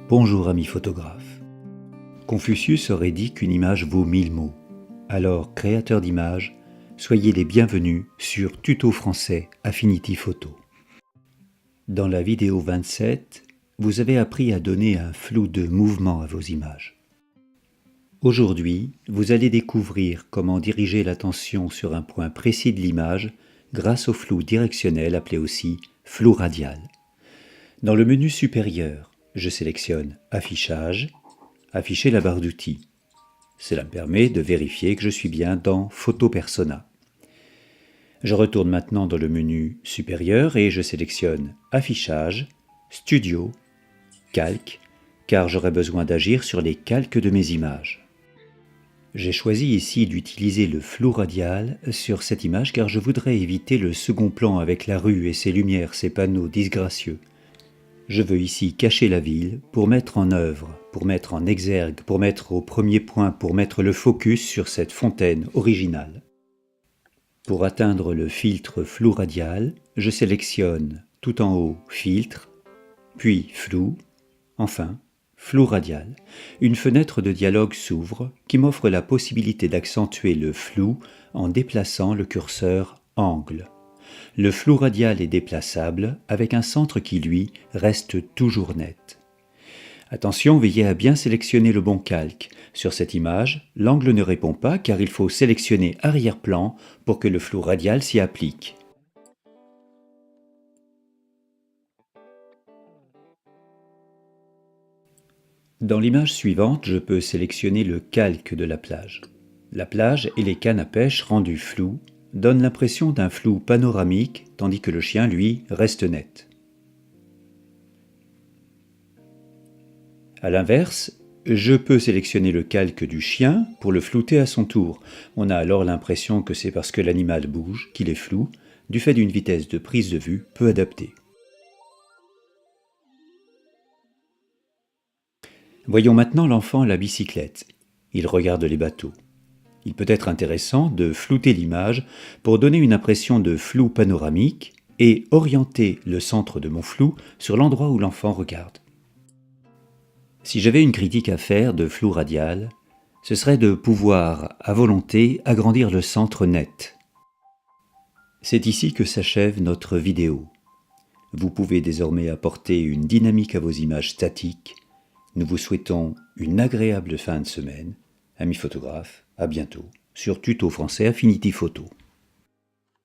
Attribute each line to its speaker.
Speaker 1: Bonjour ami photographe. Confucius aurait dit qu'une image vaut 1000 mots. Alors, créateurs d'images, soyez les bienvenus sur Tuto français Affinity Photo. Dans la vidéo 27, vous avez appris à donner un flou de mouvement à vos images. Aujourd'hui, vous allez découvrir comment diriger l'attention sur un point précis de l'image grâce au flou directionnel appelé aussi flou radial. Dans le menu supérieur, je sélectionne Affichage, afficher la barre d'outils. Cela me permet de vérifier que je suis bien dans Photo Persona. Je retourne maintenant dans le menu supérieur et je sélectionne Affichage, Studio, Calque, car j'aurai besoin d'agir sur les calques de mes images. J'ai choisi ici d'utiliser le flou radial sur cette image car je voudrais éviter le second plan avec la rue et ses lumières, ses panneaux disgracieux. Je veux ici cacher la ville pour mettre en œuvre, pour mettre en exergue, pour mettre au premier point, pour mettre le focus sur cette fontaine originale. Pour atteindre le filtre flou radial, je sélectionne tout en haut Filtre, puis Flou, enfin Flou radial. Une fenêtre de dialogue s'ouvre qui m'offre la possibilité d'accentuer le flou en déplaçant le curseur Angle. Le flou radial est déplaçable avec un centre qui, lui, reste toujours net. Attention, veillez à bien sélectionner le bon calque. Sur cette image, l'angle ne répond pas car il faut sélectionner arrière-plan pour que le flou radial s'y applique. Dans l'image suivante, je peux sélectionner le calque de la plage. La plage et les cannes à pêche rendues floues donnent l'impression d'un flou panoramique, tandis que le chien, lui, reste net. A l'inverse, je peux sélectionner le calque du chien pour le flouter à son tour. On a alors l'impression que c'est parce que l'animal bouge qu'il est flou, du fait d'une vitesse de prise de vue peu adaptée. Voyons maintenant l'enfant à la bicyclette. Il regarde les bateaux. Il peut être intéressant de flouter l'image pour donner une impression de flou panoramique et orienter le centre de mon flou sur l'endroit où l'enfant regarde. Si j'avais une critique à faire de flou radial, ce serait de pouvoir, à volonté, agrandir le centre net. C'est ici que s'achève notre vidéo. Vous pouvez désormais apporter une dynamique à vos images statiques. Nous vous souhaitons une agréable fin de semaine. Amis photographes, à bientôt sur Tuto français Affinity Photo.